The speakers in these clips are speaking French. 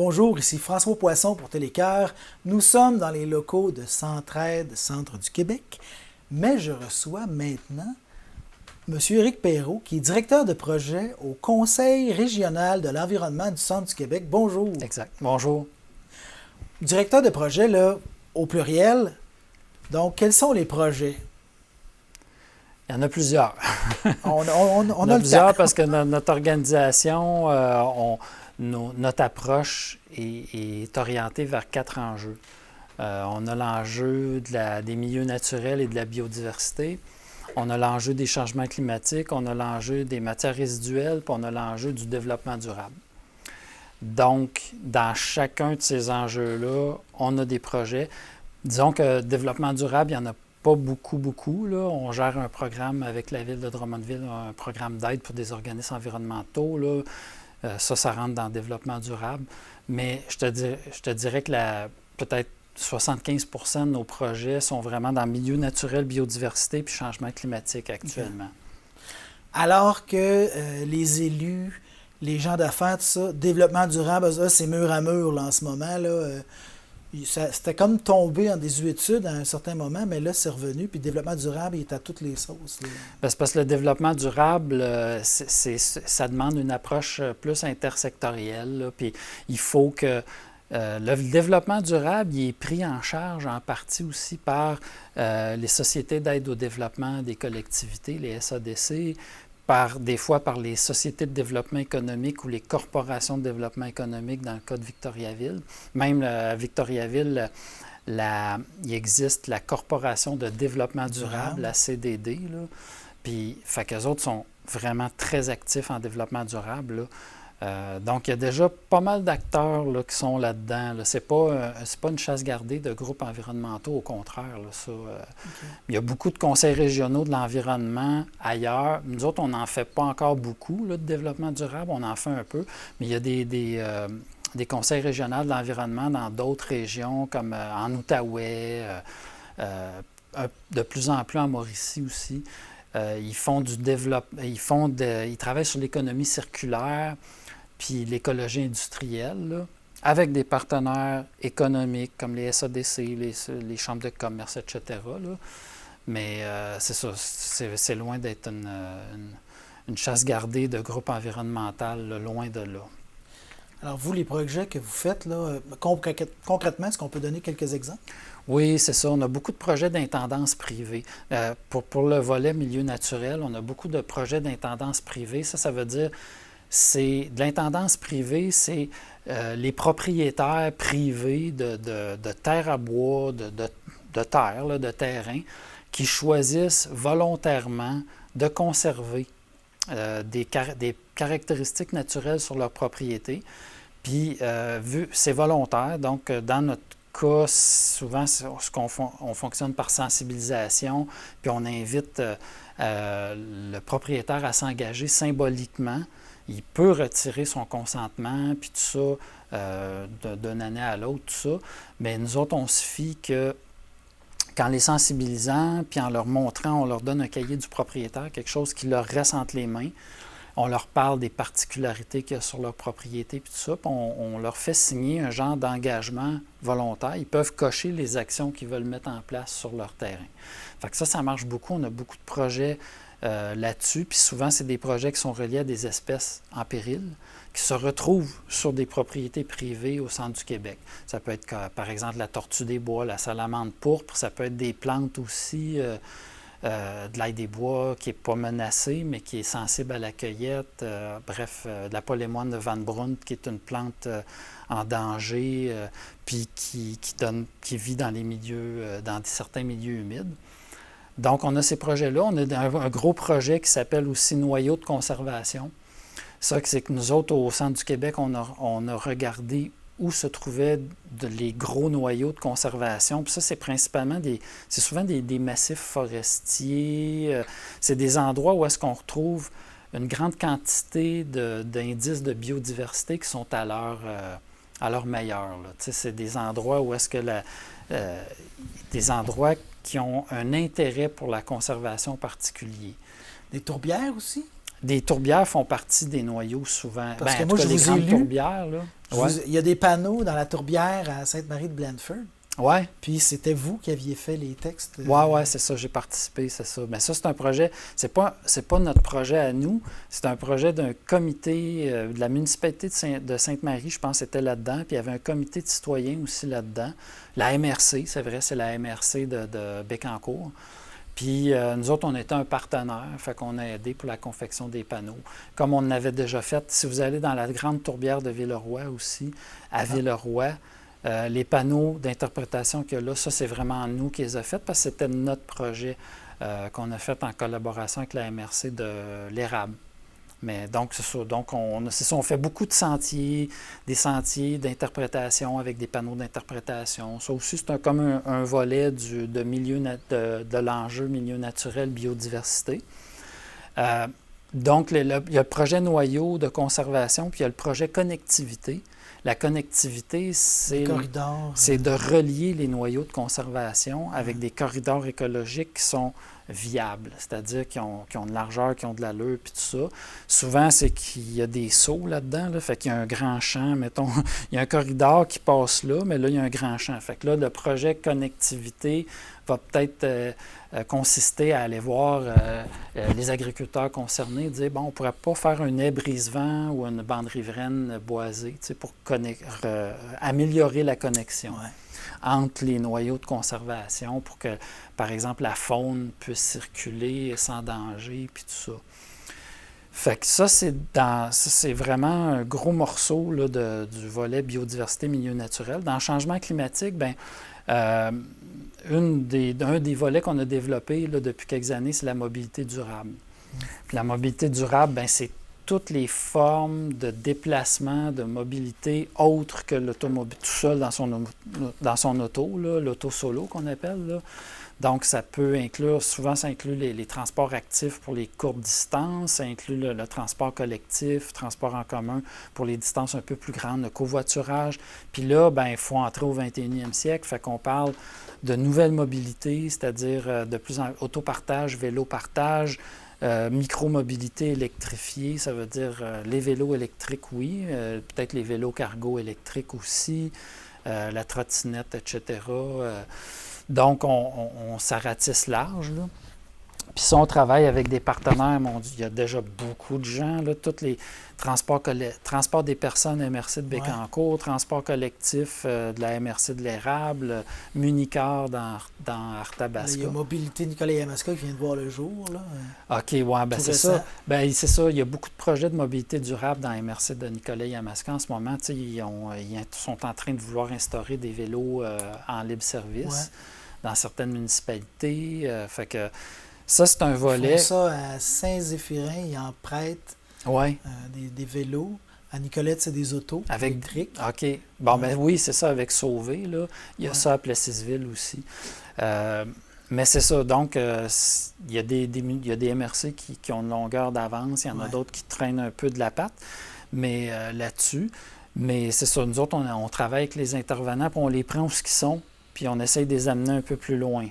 Bonjour, ici François Poisson pour Télécœur. Nous sommes dans les locaux de Centraide, Centre du Québec, mais je reçois maintenant M. Éric Perrault, qui est directeur de projet au Conseil régional de l'environnement du Centre du Québec. Bonjour. Exact. Bonjour. Directeur de projet, là, au pluriel. Donc, quels sont les projets? Il y en a plusieurs. On Il y en a plusieurs parce que notre organisation, notre approche est orientée vers 4 enjeux. On a l'enjeu des milieux naturels et de la biodiversité. On a l'enjeu des changements climatiques, on a l'enjeu des matières résiduelles, puis on a l'enjeu du développement durable. Donc, dans chacun de ces enjeux-là, on a des projets. Disons que développement durable, il n'y en a pas beaucoup. Là. On gère un programme avec la Ville de Drummondville, un programme d'aide pour des organismes environnementaux. Là. Ça rentre dans le développement durable. Mais je te dirais que peut-être 75% de nos projets sont vraiment dans le milieu naturel, biodiversité puis changement climatique actuellement. Alors que les élus, les gens d'affaires, tout ça, développement durable, ça, c'est mur à mur là, en ce moment. Là, c'était comme tombé en désuétude à un certain moment, mais là, c'est revenu. Puis le développement durable, il est à toutes les sauces. C'est parce que le développement durable, ça demande une approche plus intersectorielle. Là, puis il faut que le développement durable, il est pris en charge en partie aussi par les sociétés d'aide au développement des collectivités, les SADC, des fois par les sociétés de développement économique ou les corporations de développement économique dans le cas de Victoriaville. Même à Victoriaville, il existe la Corporation de développement durable, la CDD. Là. Puis, fait qu'eux autres sont vraiment très actifs en développement durable. Là. Donc, il y a déjà pas mal d'acteurs là, qui sont là-dedans. Là. C'est pas une chasse gardée de groupes environnementaux, au contraire. Là, ça, Il y a beaucoup de conseils régionaux de l'environnement ailleurs. Nous autres, on n'en fait pas encore beaucoup là, de développement durable. On en fait un peu. Mais il y a des conseils régionaux de l'environnement dans d'autres régions, comme en Outaouais, de plus en plus en Mauricie aussi. Ils font du développement, ils travaillent sur l'économie circulaire puis l'écologie industrielle, là, avec des partenaires économiques comme les SADC, les chambres de commerce, etc. Là. Mais c'est ça, c'est loin d'être une chasse gardée de groupes environnementaux, là, loin de là. Alors, vous, les projets que vous faites, là, concrètement, est-ce qu'on peut donner quelques exemples? Oui, c'est ça. On a beaucoup de projets d'intendance privée. Pour le volet milieu naturel, on a beaucoup de projets d'intendance privée. Ça veut dire c'est de l'intendance privée, c'est les propriétaires privés de terre à bois, de terre, là, de terrain, qui choisissent volontairement de conserver des caractéristiques naturelles sur leur propriété. Puis, c'est volontaire, donc dans notre cas, souvent, on fonctionne par sensibilisation, puis on invite le propriétaire à s'engager symboliquement. Il peut retirer son consentement, puis tout ça, d'une année à l'autre, tout ça. Mais nous autres, on se fie que qu'en les sensibilisant, puis en leur montrant, on leur donne un cahier du propriétaire, quelque chose qui leur reste entre les mains. On leur parle des particularités qu'il y a sur leur propriété, puis tout ça, puis on leur fait signer un genre d'engagement volontaire. Ils peuvent cocher les actions qu'ils veulent mettre en place sur leur terrain. Fait que ça marche beaucoup. On a beaucoup de projets là-dessus, puis souvent, c'est des projets qui sont reliés à des espèces en péril, qui se retrouvent sur des propriétés privées au centre du Québec. Ça peut être, par exemple, la tortue des bois, la salamandre pourpre, ça peut être des plantes aussi, de l'ail des bois qui n'est pas menacée, mais qui est sensible à la cueillette. De la polémoine de Van Brunt, qui est une plante en danger, puis qui vit dans les milieux, dans certains milieux humides. Donc, on a ces projets-là. On a un gros projet qui s'appelle aussi Noyaux de conservation. Ça, c'est que nous autres, au Centre du Québec, on a regardé où se trouvaient les gros noyaux de conservation. Puis ça, c'est souvent des massifs forestiers. C'est des endroits où est-ce qu'on retrouve une grande quantité d'indices de biodiversité qui sont à leur meilleur. Là. C'est des endroits où est-ce que des endroits qui ont un intérêt pour la conservation particulier. Des tourbières aussi? Des tourbières font partie des noyaux souvent. Parce que En moi, tout cas, je les vous ai grandes lu, tourbières, là. Ouais. il y a des panneaux dans la tourbière à Sainte-Marie-de-Blandford. Ouais. Puis c'était vous qui aviez fait les textes. Ouais, c'est ça, j'ai participé, c'est ça. Mais ça, c'est un projet, c'est pas notre projet à nous, c'est un projet d'un comité de la municipalité de Sainte-Marie, je pense, était là-dedans, puis il y avait un comité de citoyens aussi là-dedans. La MRC, c'est vrai, c'est la MRC de Bécancour. Puis nous autres, on était un partenaire, fait qu'on a aidé pour la confection des panneaux. Comme on avait déjà fait, si vous allez dans la grande tourbière de Villeroy aussi, à Villeroy, les panneaux d'interprétation qu'il y a là, ça, c'est vraiment nous qui les a faits parce que c'était notre projet qu'on a fait en collaboration avec la MRC de l'érable. Mais donc, c'est ça. Donc, on fait beaucoup de sentiers, des sentiers d'interprétation avec des panneaux d'interprétation. Ça aussi, c'est comme un volet de l'enjeu milieu naturel, biodiversité. Donc, il y a le projet noyau de conservation, puis il y a le projet connectivité. La connectivité, c'est de relier les noyaux de conservation avec des corridors écologiques qui sont viables, c'est-à-dire qui ont de largeur, qui ont de l'allure, puis tout ça. Souvent, c'est qu'il y a des sauts là-dedans, là, fait qu'il y a un grand champ, mettons, il y a un corridor qui passe là, mais là, il y a un grand champ. Fait que là, le projet connectivité va peut-être consister à aller voir les agriculteurs concernés et dire, bon, on ne pourrait pas faire un haie brise-vent ou une bande riveraine boisée, pour améliorer la connexion. Ouais. Entre les noyaux de conservation pour que, par exemple, la faune puisse circuler sans danger, puis tout ça. Fait que ça, c'est vraiment un gros morceau là, du volet biodiversité, milieu naturel. Dans le changement climatique, un des volets qu'on a développé là, depuis quelques années, c'est la mobilité durable. Puis la mobilité durable, c'est toutes les formes de déplacement, de mobilité autres que l'automobile, tout seul dans son auto, l'auto solo qu'on appelle. Là. Donc, ça peut inclure, souvent ça inclut les transports actifs pour les courtes distances, ça inclut le transport collectif, transport en commun pour les distances un peu plus grandes, le covoiturage. Puis là, il faut entrer au 21e siècle, fait qu'on parle de nouvelles mobilités, c'est-à-dire de plus en autopartage, vélo-partage, micromobilité électrifiée, ça veut dire les vélos électriques, oui, peut-être les vélos cargo électriques aussi, la trottinette, etc. Donc, ça ratisse large, là. Puis ça, on travaille avec des partenaires, mon Dieu, il y a déjà beaucoup de gens, là, tous les transports des personnes MRC de Bécancour, ouais. Transport collectif de la MRC de l'Érable, Municar dans Arthabasca. Il y a Mobilité Nicolet-Yamaska qui vient de voir le jour, là. OK, ouais, c'est ça. C'est ça, il y a beaucoup de projets de mobilité durable dans la MRC de Nicolet-Yamaska en ce moment. Ils sont en train de vouloir instaurer des vélos en libre service dans certaines municipalités. Fait que ça, c'est un volet. Ils font ça à Saint-Zéphirin, ils en prêtent des vélos. À Nicolette, c'est des autos électriques. OK. Bon, oui, c'est ça, avec Sauvé, là. Il y a ça à Plessisville aussi. Mais c'est ça. Donc, il y a des MRC qui ont une longueur d'avance. Il y en a d'autres qui traînent un peu de la patte mais là-dessus. Mais c'est ça. Nous autres, on travaille avec les intervenants, puis on les prend où ils sont, puis on essaye de les amener un peu plus loin.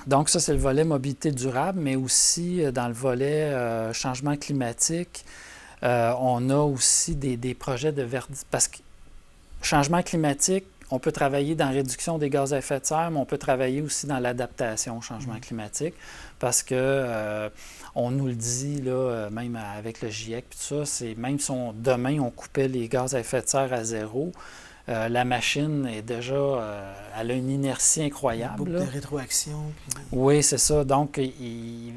Donc, ça, c'est le volet mobilité durable, mais aussi dans le volet changement climatique, on a aussi des projets de verdissement. Parce que changement climatique, on peut travailler dans la réduction des gaz à effet de serre, mais on peut travailler aussi dans l'adaptation au changement climatique, parce que on nous le dit, là, même avec le GIEC, puis tout ça, c'est même si demain on coupait les gaz à effet de serre à zéro, la machine est déjà, elle a une inertie incroyable. Beaucoup de rétroaction. Puis... Oui, c'est ça. Donc,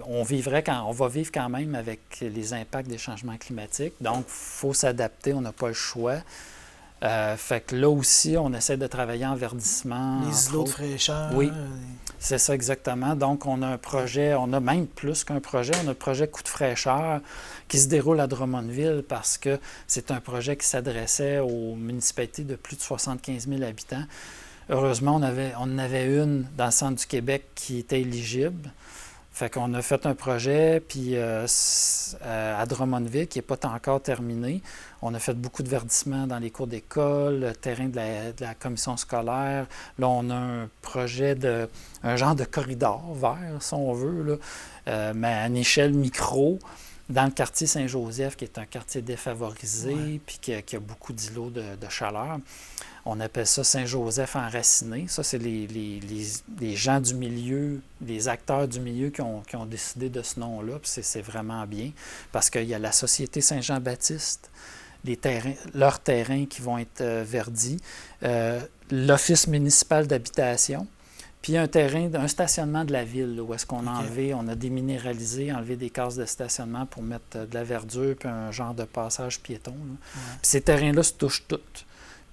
on va vivre quand même avec les impacts des changements climatiques. Donc, il faut s'adapter, on n'a pas le choix. Fait que là aussi, on essaie de travailler en verdissement. Les îlots de fraîcheur. Oui, c'est ça exactement. Donc, on a un projet, on a même plus qu'un projet, on a le projet Coup de fraîcheur qui se déroule à Drummondville parce que c'est un projet qui s'adressait aux municipalités de plus de 75 000 habitants. Heureusement, on en avait une dans le centre du Québec qui était éligible. Fait qu'on a fait un projet, puis à Drummondville, qui n'est pas encore terminé. On a fait beaucoup de verdissement dans les cours d'école, le terrain de la commission scolaire. Là, on a un projet un genre de corridor vert, si on veut, là, mais à une échelle micro, dans le quartier Saint-Joseph, qui est un quartier défavorisé, puis qui a beaucoup d'îlots de chaleur. On appelle ça Saint-Joseph enraciné. Ça, c'est les gens du milieu, les acteurs du milieu qui ont décidé de ce nom-là. Puis c'est vraiment bien, parce qu'il y a la Société Saint-Jean-Baptiste, leurs terrains qui vont être verdis, l'Office municipal d'habitation, puis un stationnement de la ville, là, où est-ce qu'on a on a déminéralisé, enlevé des cases de stationnement pour mettre de la verdure, puis un genre de passage piéton. Puis ces terrains-là se touchent toutes.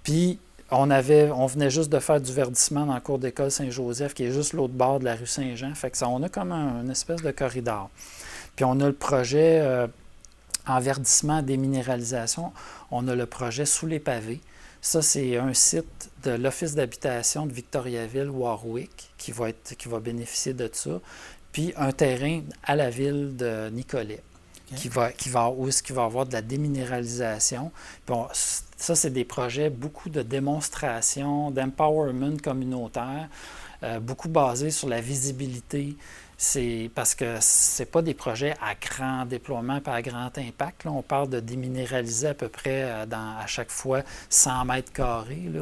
Puis on venait juste de faire du verdissement dans la cour d'école Saint-Joseph, qui est juste l'autre bord de la rue Saint-Jean. Fait que ça, on a comme une espèce de corridor. Puis on a le projet en verdissement, déminéralisation. On a le projet sous les pavés. Ça, c'est un site de l'Office d'habitation de Victoriaville-Warwick qui va bénéficier de ça. Puis un terrain à la ville de Nicolet. Où est-ce qu'il va y avoir de la déminéralisation. Bon, ça, c'est des projets, beaucoup de démonstrations, d'empowerment communautaire, beaucoup basés sur la visibilité. C'est parce que ce n'est pas des projets à grand déploiement et à grand impact. Là. On parle de déminéraliser à peu près à chaque fois 100 mètres carrés, là,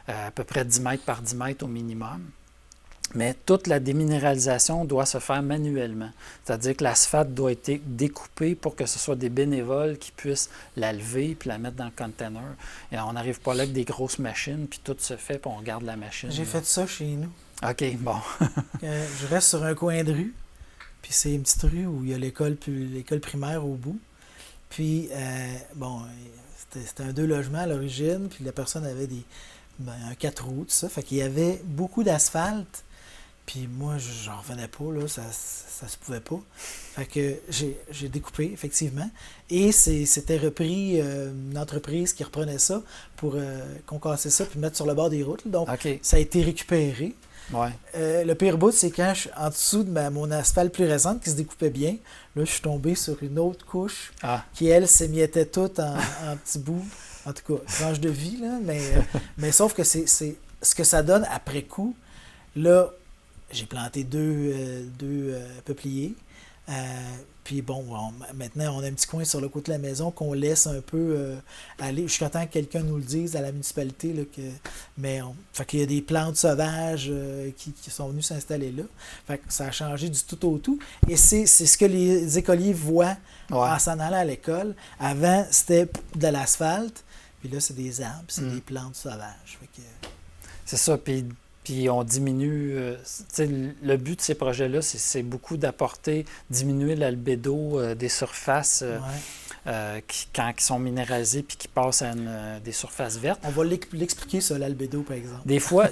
à peu près 10 mètres par 10 mètres au minimum. Mais toute la déminéralisation doit se faire manuellement. C'est-à-dire que l'asphalte doit être découpé pour que ce soit des bénévoles qui puissent la lever puis la mettre dans le container. Et on n'arrive pas là avec des grosses machines, puis tout se fait, puis on regarde la machine. J'ai fait ça chez nous. OK, bon. Je reste sur un coin de rue, puis c'est une petite rue où il y a l'école primaire au bout. Puis, c'était un 2 logements à l'origine, puis la personne avait un 4 roues, tout ça. Fait qu'il y avait beaucoup d'asphalte. Puis moi, j'en revenais pas, là, ça se pouvait pas. Fait que j'ai découpé, effectivement. Et c'était repris, une entreprise qui reprenait ça pour concasser ça puis mettre sur le bord des routes. Donc, ça a été récupéré. Ouais. Le pire bout, c'est quand je suis en dessous de mon asphalte plus récente qui se découpait bien. Là, je suis tombé sur une autre couche qui, elle, s'émiettait toute en petits bouts. En tout cas, tranche de vie, là. Mais sauf que c'est ce que ça donne après coup. Là, j'ai planté deux peupliers. Puis bon, maintenant, on a un petit coin sur le côté de la maison qu'on laisse un peu aller. Je suis content que quelqu'un nous le dise à la municipalité. Là, fait qu'il y a des plantes sauvages qui sont venues s'installer là. Fait que ça a changé du tout au tout. Et c'est ce que les écoliers voient en s'en allant à l'école. Avant, c'était de l'asphalte. Puis là, c'est des arbres, c'est des plantes sauvages. Fait que... C'est ça. Puis on diminue, le but de ces projets-là, c'est beaucoup diminuer l'albédo des surfaces quand ils sont minéralisées puis qui passent à des surfaces vertes. On va l'expliquer, ça, l'albédo, par exemple. Des fois,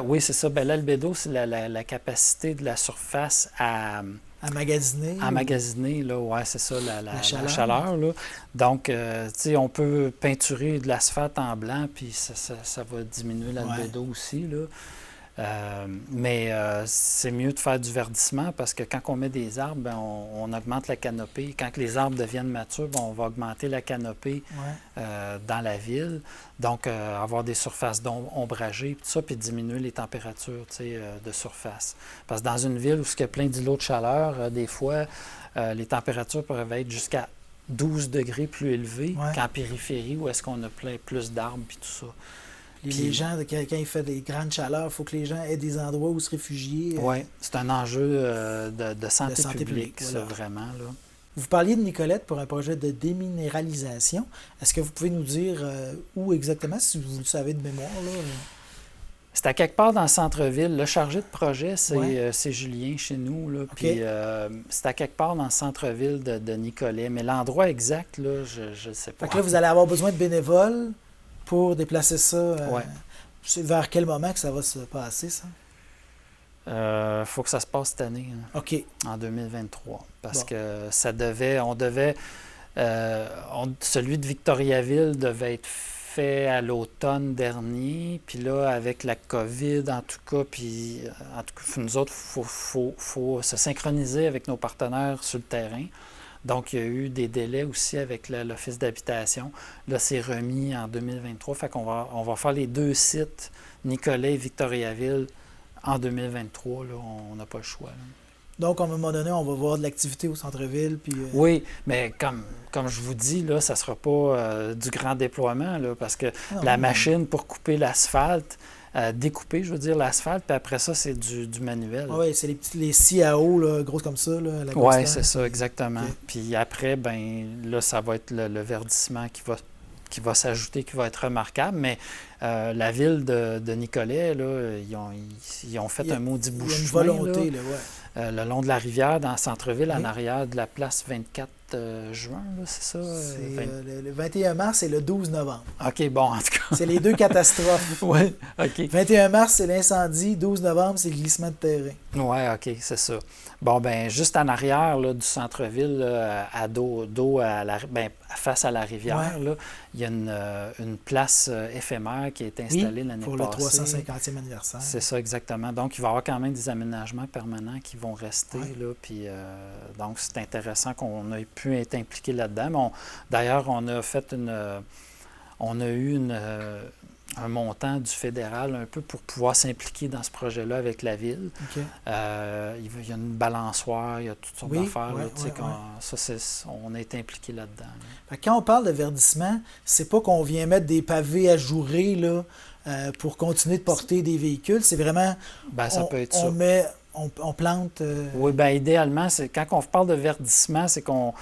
oui, c'est ça. Ben, l'albédo, c'est la capacité de la surface à magasiner. À magasiner, là, ouais, c'est ça, la chaleur. Là. Donc, on peut peinturer de l'asphalte en blanc, puis ça va diminuer l'albédo aussi, là. Mais c'est mieux de faire du verdissement parce que quand on met des arbres, ben, on augmente la canopée. Quand les arbres deviennent matures, ben, on va augmenter la canopée dans la ville. Donc, avoir des surfaces ombragées, tout ça, puis diminuer les températures de surface. Parce que dans une ville où il y a plein d'îlots de chaleur, des fois, les températures peuvent être jusqu'à 12 degrés plus élevées qu'en périphérie où est-ce qu'on a plus d'arbres puis tout ça. Les gens, quand il fait des grandes chaleurs, il faut que les gens aient des endroits où se réfugier. Oui, c'est un enjeu de santé publique, ça, vraiment. Là. Vous parliez de Nicolette pour un projet de déminéralisation. Est-ce que vous pouvez nous dire où exactement, si vous le savez de mémoire? Là? C'est à quelque part dans le centre-ville. Le chargé de projet, c'est Julien chez nous. Là, puis c'est à quelque part dans le centre-ville de Nicolet. Mais l'endroit exact, là, je ne sais pas. Fait que là, vous allez avoir besoin de bénévoles pour déplacer ça. C'est vers quel moment que ça va se passer, ça? Faut que ça se passe cette année. Hein, en 2023. Parce que celui de Victoriaville devait être fait à l'automne dernier. Puis là, avec la COVID, en tout cas, nous autres, il faut se synchroniser avec nos partenaires sur le terrain. Donc, il y a eu des délais aussi avec l'Office d'habitation. Là, c'est remis en 2023. Fait qu'on va faire les 2 sites, Nicolet et Victoriaville, en 2023. Là, on n'a pas le choix. Là. Donc, à un moment donné, on va voir de l'activité au centre-ville. Puis, Oui, mais comme je vous dis, là, ça ne sera pas du grand déploiement, là, parce que non, la machine pour couper l'asphalte, découper, je veux dire, l'asphalte, puis après ça, c'est du manuel. Oui, c'est les scies à eau, là, grosses comme ça, là, la grosse Oui, terre. c'est ça, exactement. OK. Puis après, ben là, ça va être le verdissement qui va s'ajouter, qui va être remarquable. Mais la ville de Nicolet, là, ils ont fait un maudit bout Il y de a une chemin, volonté, là, là, ouais. le long de la rivière, dans le centre-ville, en Oui. arrière de la place 24 juin, là, c'est ça? C'est le 21 mars et le 12 novembre. OK, bon, en tout cas. C'est les deux catastrophes. Oui, OK. 21 mars, c'est l'incendie. 12 novembre, c'est le glissement de terrain. Oui, OK, c'est ça. Bon, ben juste en arrière là, du centre-ville, là, à dos à face à la rivière, Ouais. là, il y a une place éphémère qui a été installée l'année pour le passée. 350e anniversaire. C'est ça, exactement. Donc, il va y avoir quand même des aménagements permanents qui vont rester. Ouais. Là, puis, donc, c'est intéressant qu'on ait pu être impliqué là-dedans. D'ailleurs, on a eu un montant du fédéral un peu pour pouvoir s'impliquer dans ce projet-là avec la ville. OK. Il y a une balançoire, il y a toutes sortes Oui, d'affaires. ouais, Là, tu sais, ouais. on a été impliqué là-dedans. Là. Fait que quand on parle de verdissement, c'est pas qu'on vient mettre des pavés ajourés là, pour continuer de porter des véhicules. C'est vraiment, Ben, ça peut être ça. on plante... Oui, bien, idéalement, c'est quand on parle de verdissement, c'est qu'on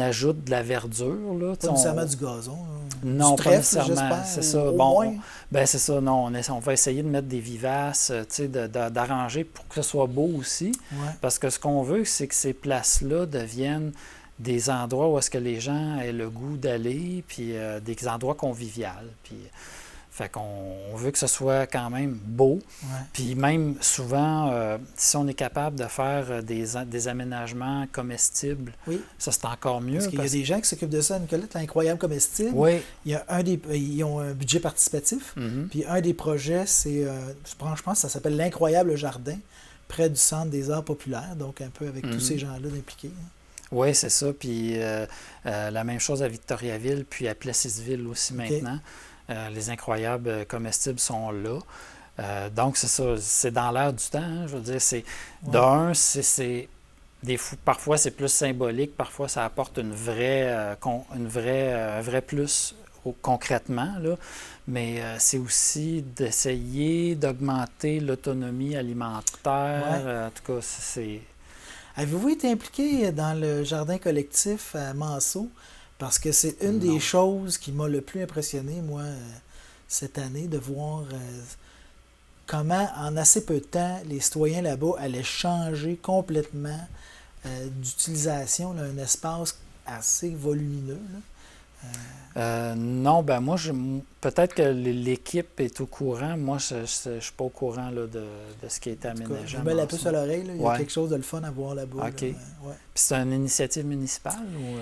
ajoute de la verdure. Là, pas nécessairement du gazon. Non, du pas trèfle, nécessairement. j'espère, C'est ça. au Bon, moins. ben c'est ça. Non, on va essayer de mettre des vivaces, d'arranger pour que ce soit beau aussi. Ouais. Parce que ce qu'on veut, c'est que ces places-là deviennent des endroits où est-ce que les gens aient le goût d'aller, puis des endroits conviviaux. Puis, fait qu'on veut que ce soit quand même beau. Ouais. Puis même souvent, si on est capable de faire des aménagements comestibles, Oui. ça c'est encore mieux. Parce qu'il y a des gens qui s'occupent de ça à Nicolette, l'incroyable comestible. Oui. Il y a ils ont un budget participatif. Mhm. Puis un des projets, c'est, je pense que ça s'appelle l'Incroyable Jardin, près du Centre des Arts populaires, donc un peu avec tous ces gens-là impliqués. Oui, c'est ça. Puis la même chose à Victoriaville, puis à Plessisville aussi maintenant. Les incroyables comestibles sont là. Donc, c'est ça, c'est dans l'air du temps. Hein, je veux dire, c'est d'un, parfois c'est plus symbolique, parfois ça apporte un vrai plus concrètement, là. Mais c'est aussi d'essayer d'augmenter l'autonomie alimentaire. En tout cas, c'est... Avez-vous été impliqué dans le jardin collectif à Manceau? Parce que c'est une des choses qui m'a le plus impressionné, moi, cette année, de voir comment, en assez peu de temps, les citoyens là-bas allaient changer complètement d'utilisation, là, un espace assez volumineux. Là. Non, ben moi, peut-être que l'équipe est au courant. Moi, je ne suis pas au courant là, de ce qui a été aménagé. Je mets la puce à l'oreille. Là. Il y a quelque chose de le fun à voir là-bas. OK. Là. Puis c'est une initiative municipale ou...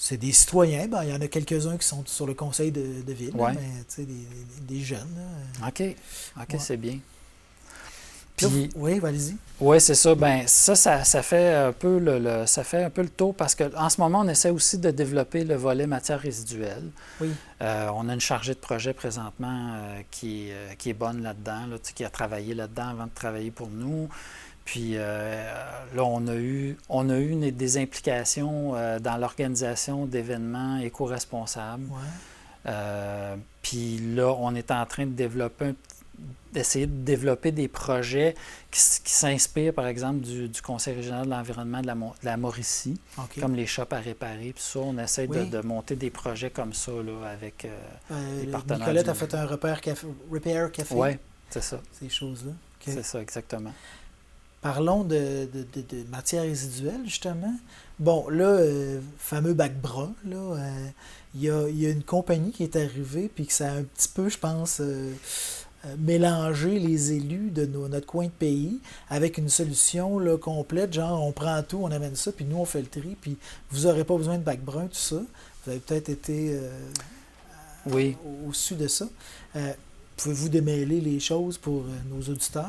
C'est des citoyens. Ben, il y en a quelques-uns qui sont sur le conseil de ville, ouais. là, mais des jeunes. Là. OK, c'est bien. Puis, oui, allez-y. Oui, c'est ça. Ben ça fait un peu ça fait un peu le tour parce qu'en ce moment, on essaie aussi de développer le volet matière résiduelle. Oui. On a une chargée de projet présentement qui est bonne là-dedans, là, qui a travaillé là-dedans avant de travailler pour nous. Puis là, on a eu des implications dans l'organisation d'événements éco-responsables. Ouais. Puis là, on est en train d'essayer de développer des projets qui s'inspirent, par exemple, du Conseil régional de l'environnement de la Mauricie, comme les shops à réparer. Puis ça, on essaie de monter des projets comme ça là, avec les partenaires. Nicolette a fait un repair café. Oui, c'est ça. Ces choses-là. Okay. C'est ça, exactement. Parlons de matière résiduelle, justement. Bon, là, fameux bac brun, là, il y a une compagnie qui est arrivée, puis que ça a un petit peu, je pense, mélangé les élus de notre coin de pays avec une solution là, complète, genre on prend tout, on amène ça, puis nous on fait le tri, puis vous n'aurez pas besoin de bac brun, tout ça. Vous avez peut-être été au-dessus de ça. Pouvez-vous démêler les choses pour nos auditeurs?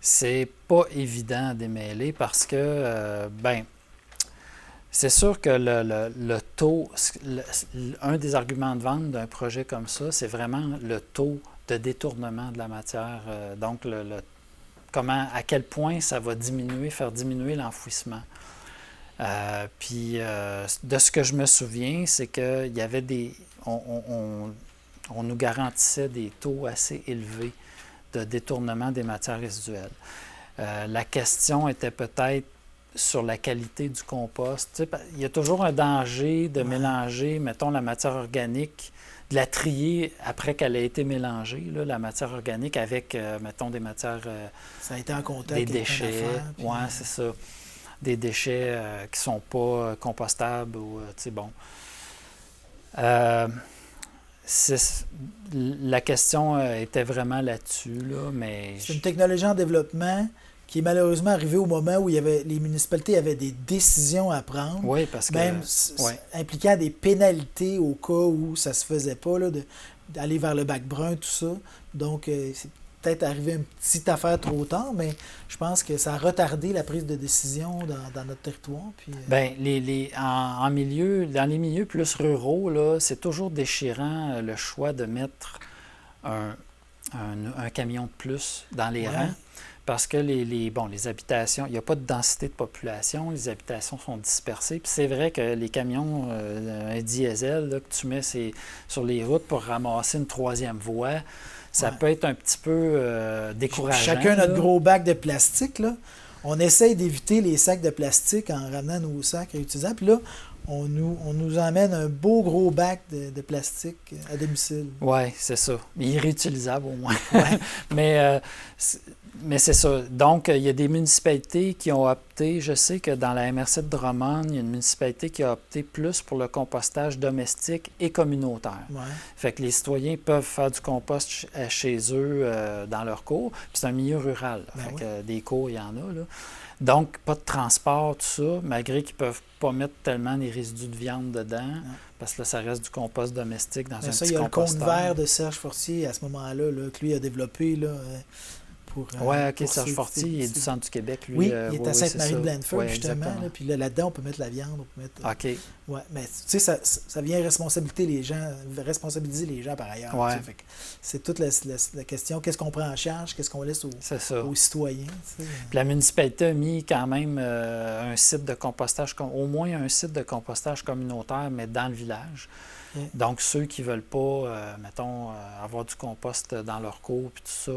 C'est pas évident à démêler parce que, c'est sûr que le taux, un des arguments de vente d'un projet comme ça, c'est vraiment le taux de détournement de la matière. Donc, à quel point ça va faire diminuer l'enfouissement. De ce que je me souviens, c'est qu'il y avait on nous garantissait des taux assez élevés de détournement des matières résiduelles. La question était peut-être sur la qualité du compost. Tu sais, il y a toujours un danger de mélanger, mettons, la matière organique, de la trier après qu'elle ait été mélangée, là, la matière organique, avec, mettons, des matières... ça a été en contact des avec déchets. Puis... Oui, c'est ça. Des déchets qui ne sont pas compostables ou, tu sais, bon. La question était vraiment là-dessus, là, mais... C'est une technologie en développement qui est malheureusement arrivée au moment où les municipalités avaient des décisions à prendre. Oui, parce que... Même impliquant des pénalités au cas où ça ne se faisait pas, là, d'aller vers le bac brun, tout ça. Donc, c'est peut-être arrivé une petite affaire trop tard, mais je pense que ça a retardé la prise de décision dans notre territoire. Puis, Bien, dans les milieux plus ruraux, là, c'est toujours déchirant le choix de mettre un camion de plus dans les rangs. Parce que les habitations, il n'y a pas de densité de population, les habitations sont dispersées. Puis c'est vrai que les camions, un diesel là, que tu mets sur les routes pour ramasser une troisième voie, ça peut être un petit peu décourageant. Chacun notre gros bac de plastique, là. On essaye d'éviter les sacs de plastique en ramenant nos sacs réutilisables. Puis là, on nous emmène un beau gros bac de plastique à domicile. Oui, c'est ça. Il est réutilisable au moins. Ouais. Mais c'est ça. Donc, il y a des municipalités qui ont opté, je sais que dans la MRC de Drummond, il y a une municipalité qui a opté plus pour le compostage domestique et communautaire. Ouais. Fait que les citoyens peuvent faire du compost chez eux dans leur cour. Puis c'est un milieu rural. Fait que des cours, il y en a, là. Donc, pas de transport, tout ça, malgré qu'ils ne peuvent pas mettre tellement les résidus de viande dedans, parce que là, ça reste du compost domestique dans un petit composteur. Il y a le cône vert de Serge Fortier à ce moment-là, que lui a développé là, oui, OK, Serge Fortier, il est du centre du Québec, lui. Oui, il est à Sainte-Marie-de-Blandford, justement. Là, puis là-dedans, on peut mettre la viande, on peut mettre... OK. Oui, mais tu sais, ça vient responsabiliser les gens par ailleurs. Ouais. Fait que c'est toute la question, qu'est-ce qu'on prend en charge, qu'est-ce qu'on laisse aux citoyens. Puis la municipalité a mis quand même un site de compostage, au moins un site de compostage communautaire, mais dans le village. Donc, ceux qui ne veulent pas, avoir du compost dans leur cour puis tout ça,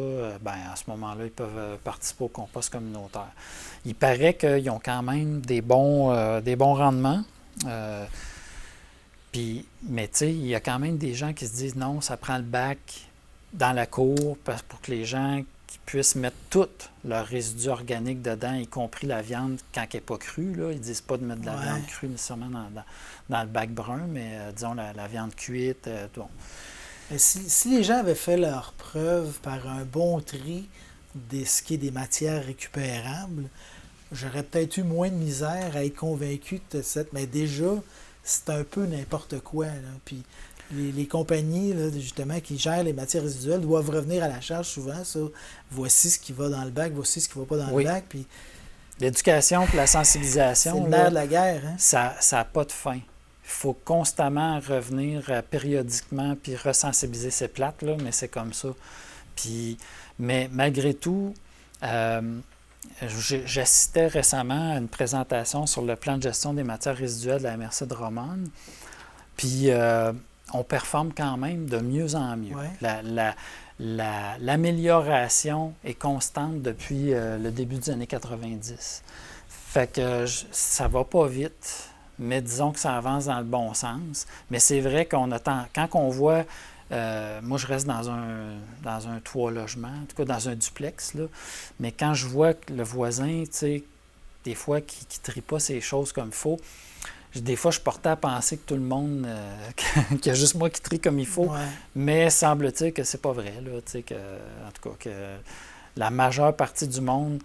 à ce moment-là, ils peuvent participer au compost communautaire. Il paraît qu'ils ont quand même des bons rendements. Mais tu sais, il y a quand même des gens qui se disent non, ça prend le bac dans la cour pour que les gens puissent mettre tous leurs résidus organiques dedans, y compris la viande quand elle n'est pas crue. Là. Ils ne disent pas de mettre de la viande crue nécessairement dans le bac brun, mais disons la viande cuite. Bon. Mais si les gens avaient fait leur preuve par un bon tri de ce qui est des matières récupérables, j'aurais peut-être eu moins de misère à être convaincu de cette... Mais déjà, c'est un peu n'importe quoi. Là. Puis les compagnies, là, justement, qui gèrent les matières résiduelles doivent revenir à la charge souvent. Ça, voici ce qui va dans le bac, voici ce qui ne va pas dans le bac. Puis l'éducation et la sensibilisation, c'est le nerf de la guerre. Hein? Ça n'a pas de fin. Il faut constamment revenir périodiquement puis resensibiliser. C'est plate, là, mais c'est comme ça. Mais malgré tout, j'assistais récemment à une présentation sur le plan de gestion des matières résiduelles de la MRC de Drummond. Puis on performe quand même de mieux en mieux. Ouais. L'amélioration est constante depuis le début des années 90. Fait que ça va pas vite, mais disons que ça avance dans le bon sens. Mais c'est vrai qu'on attend. Quand on voit... moi, je reste dans un 3 logements, en tout cas dans un duplex, là. Mais quand je vois que le voisin, tu sais, des fois, qui ne trie pas ses choses comme il faut, des fois, je portais à penser que tout le monde, qu'il y a juste moi qui trie comme il faut, mais semble-t-il que c'est pas vrai, là, tu sais, en tout cas, que la majeure partie du monde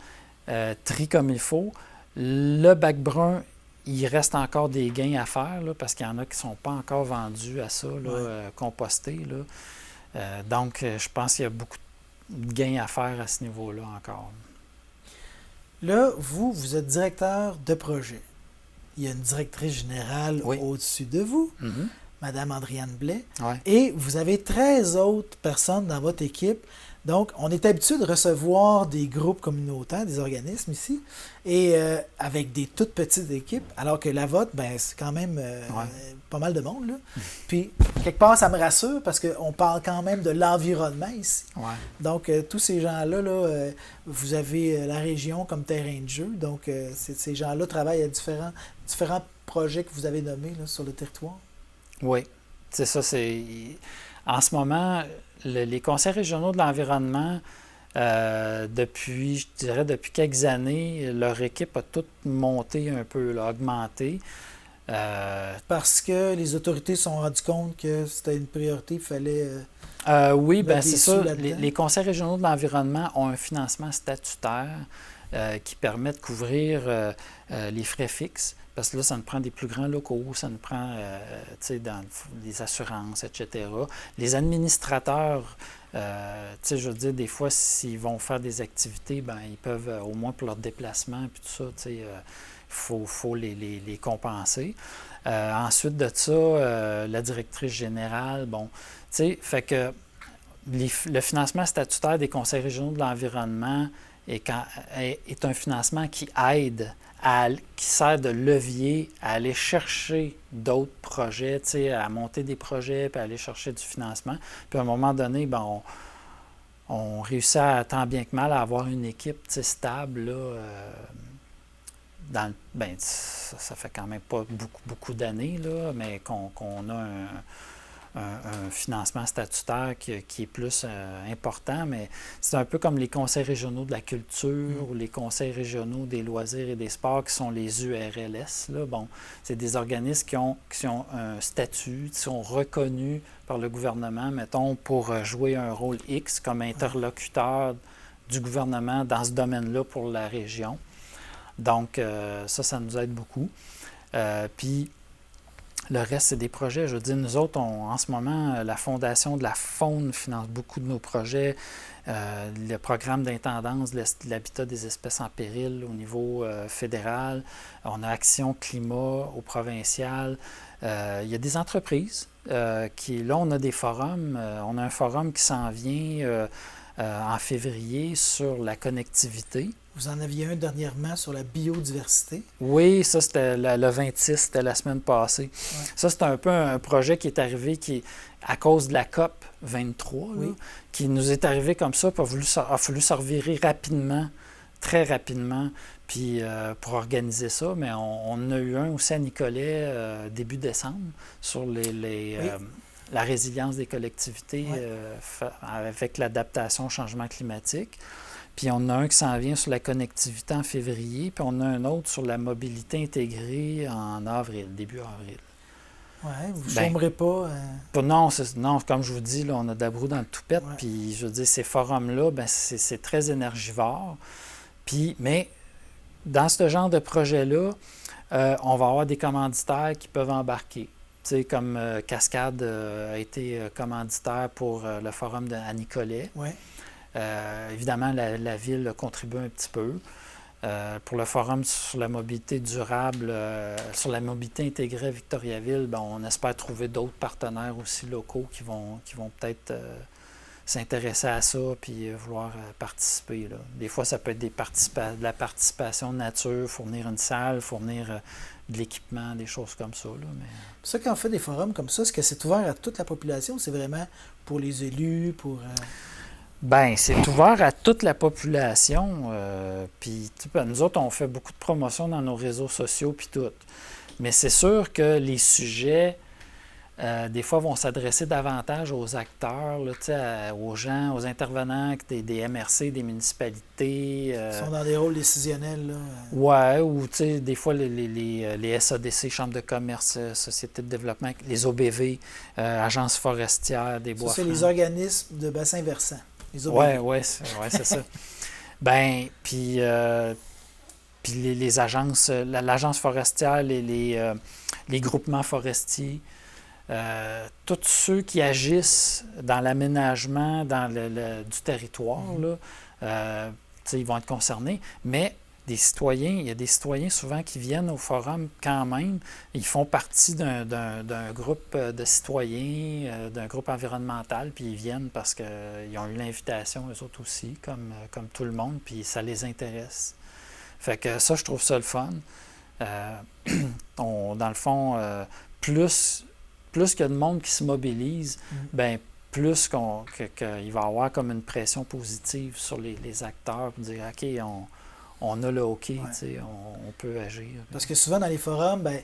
trie comme il faut. Le bac brun, il reste encore des gains à faire, là, parce qu'il y en a qui ne sont pas encore vendus à ça, là, compostés. Là. Donc, je pense qu'il y a beaucoup de gains à faire à ce niveau-là encore. Là, vous êtes directeur de projet. Il y a une directrice générale au-dessus de vous, Mme Andréane Blais, et vous avez 13 autres personnes dans votre équipe, Donc, on est habitué de recevoir des groupes communautaires, des organismes ici, et avec des toutes petites équipes, alors que la vôtre, ben, c'est quand même pas mal de monde, là. Puis, quelque part, ça me rassure parce qu'on parle quand même de l'environnement ici. Ouais. Donc, tous ces gens-là, là, vous avez la région comme terrain de jeu. Donc, ces gens-là travaillent à différents projets que vous avez nommés là, sur le territoire. Oui, c'est ça. En ce moment, les conseils régionaux de l'environnement, je dirais depuis quelques années, leur équipe a toute monté un peu, là, augmenté. Parce que les autorités se sont rendues compte que c'était une priorité, il fallait oui, mettre ben des c'est sous ça. là-dedans. Les conseils régionaux de l'environnement ont un financement statutaire qui permet de couvrir les frais fixes. Parce que là, ça nous prend des plus grands locaux, ça nous prend dans les assurances, etc. Les administrateurs, je veux dire, des fois, s'ils vont faire des activités, ben ils peuvent, au moins pour leur déplacement, puis tout ça, il faut les compenser. Ensuite de ça, la directrice générale, bon, fait que le financement statutaire des conseils régionaux de l'environnement est un financement qui aide, qui sert de levier à aller chercher d'autres projets, à monter des projets, puis à aller chercher du financement. Puis à un moment donné, ben, on réussit tant bien que mal à avoir une équipe stable, là, ça fait quand même pas beaucoup d'années, là, mais qu'on a un financement statutaire qui est plus important, mais c'est un peu comme les conseils régionaux de la culture ou les conseils régionaux des loisirs et des sports qui sont les URLS. Là. Bon, c'est des organismes qui ont un statut, qui sont reconnus par le gouvernement, mettons, pour jouer un rôle X comme interlocuteur du gouvernement dans ce domaine-là pour la région. Donc, ça nous aide beaucoup. Puis, le reste, c'est des projets. Je veux dire, nous autres, en ce moment, la Fondation de la Faune finance beaucoup de nos projets. Le programme d'intendance de l'habitat des espèces en péril au niveau fédéral. On a Action Climat au provincial. Il y a des entreprises là, on a des forums. On a un forum qui s'en vient en février sur la connectivité. Vous en aviez un dernièrement sur la biodiversité. Oui, ça, c'était le 26, c'était la semaine passée. Ouais. Ça, c'est un peu un projet qui est arrivé à cause de la COP 23, là, qui nous est arrivé comme ça, puis a fallu se revirer rapidement, très rapidement, puis pour organiser ça. Mais on en a eu un aussi à Nicolet début décembre sur la résilience des collectivités avec l'adaptation au changement climatique. Puis on a un qui s'en vient sur la connectivité en février, puis on a un autre sur la mobilité intégrée en avril, début avril. Oui, vous ne chômerez pas. Non, comme je vous dis, là, on a de la broue dans le toupette, puis je veux dire, ces forums-là, ben, c'est très énergivore. Mais dans ce genre de projet-là, on va avoir des commanditaires qui peuvent embarquer. Tu sais, comme Cascade a été commanditaire pour le forum à Nicolet. Oui. Évidemment, la ville a contribué un petit peu. Pour le forum sur la mobilité durable, sur la mobilité intégrée à Victoriaville, ben, on espère trouver d'autres partenaires aussi locaux qui vont peut-être s'intéresser à ça puis vouloir participer. Là. Des fois, ça peut être de la participation de nature, fournir une salle, fournir de l'équipement, des choses comme ça. Là, mais... Ça, quand on fait des forums comme ça, est-ce que c'est ouvert à toute la population? C'est vraiment pour les élus, pour... Bien, c'est ouvert à toute la population. Puis, nous autres, on fait beaucoup de promotion dans nos réseaux sociaux, puis tout. Mais c'est sûr que les sujets, des fois, vont s'adresser davantage aux acteurs, là, aux gens, aux intervenants des MRC, des municipalités. Ils sont dans des rôles décisionnels. Là. Oui, ou des fois, les SADC, Chambres de commerce, Sociétés de développement, les OBV, Agences forestières, des bois francs. C'est les organismes de bassin versant. Oui, c'est ça. Bien, puis les agences, l'agence forestière, les groupements forestiers, tous ceux qui agissent dans l'aménagement du territoire, là, ils vont être concernés. Mais des citoyens, il y a des citoyens souvent qui viennent au forum quand même. Ils font partie d'un groupe de citoyens, d'un groupe environnemental, puis ils viennent parce qu'ils ont eu l'invitation, eux autres aussi, comme tout le monde, puis ça les intéresse. Fait que ça, je trouve ça le fun. Dans le fond, plus qu'il y a de monde qui se mobilise, ben plus qu'il va y avoir comme une pression positive sur les acteurs pour dire « OK, on a le OK, on peut agir. » Parce que souvent, dans les forums, ben,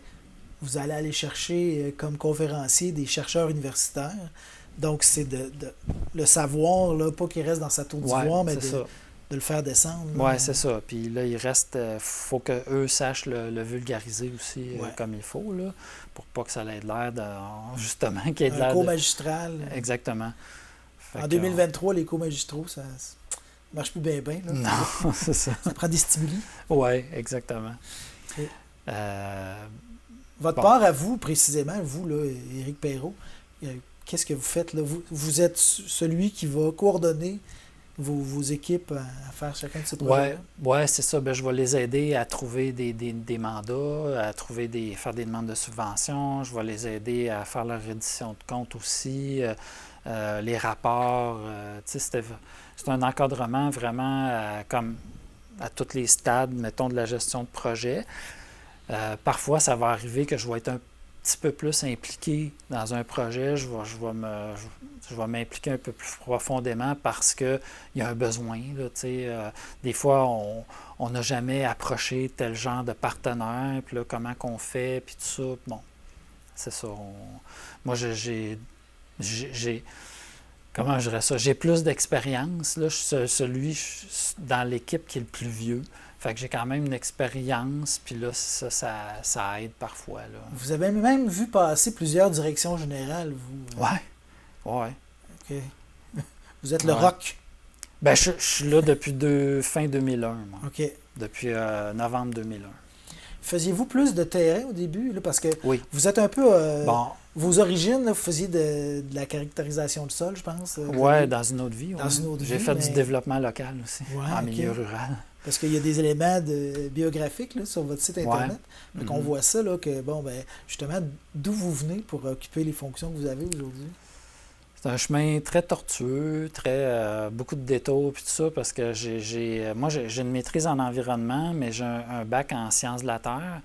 vous allez aller chercher comme conférencier des chercheurs universitaires. Donc, c'est le savoir, là, pas qu'il reste dans sa tour d'ivoire, mais de le faire descendre. Oui, c'est ça. Puis là, il reste, faut qu'eux sachent le vulgariser aussi comme il faut, là, pour pas que ça ait l'air de, justement, qu'il y ait de l'air cours magistral. Exactement. En 2023, les cours magistraux, ça marche plus bien. Non, c'est ça. Ça prend des stimuli. Oui, exactement. Okay. Votre part à vous, précisément, vous, là, Éric Perrault, qu'est-ce que vous faites là? Vous êtes celui qui va coordonner vos équipes à faire chacun de ces projets-là? Oui, c'est ça. Ben, je vais les aider à trouver des mandats, à faire des demandes de subventions. Je vais les aider à faire leur reddition de compte aussi, les rapports. C'est un encadrement vraiment comme à tous les stades, mettons, de la gestion de projet. Parfois, ça va arriver que je vais être un petit peu plus impliqué dans un projet. Je vais m'impliquer un peu plus profondément parce qu'il y a un besoin. Là, des fois, on n'a jamais approché tel genre de partenaire, puis là, comment qu'on fait, puis tout ça. Bon, c'est ça. Moi, comment je dirais ça? J'ai plus d'expérience. Là, je suis celui dans l'équipe qui est le plus vieux. Fait que j'ai quand même une expérience, puis là, ça aide parfois. Là. Vous avez même vu passer plusieurs directions générales, vous? Ouais. OK. Vous êtes le rock? Ben, je suis là depuis fin 2001, moi. OK. Depuis novembre 2001. Faisiez-vous plus de terrain au début? Là, parce que vous êtes un peu... Vos origines, là, vous faisiez de la caractérisation de sol, je pense. Oui, dans une autre vie. J'ai fait du développement local aussi, en milieu rural. Parce qu'il y a des éléments biographiques là, sur votre site Internet. Donc, on voit ça, là, que, justement, d'où vous venez pour occuper les fonctions que vous avez aujourd'hui? C'est un chemin très tortueux, beaucoup de détours, puis tout ça, parce que moi, j'ai une maîtrise en environnement, mais j'ai un bac en sciences de la Terre.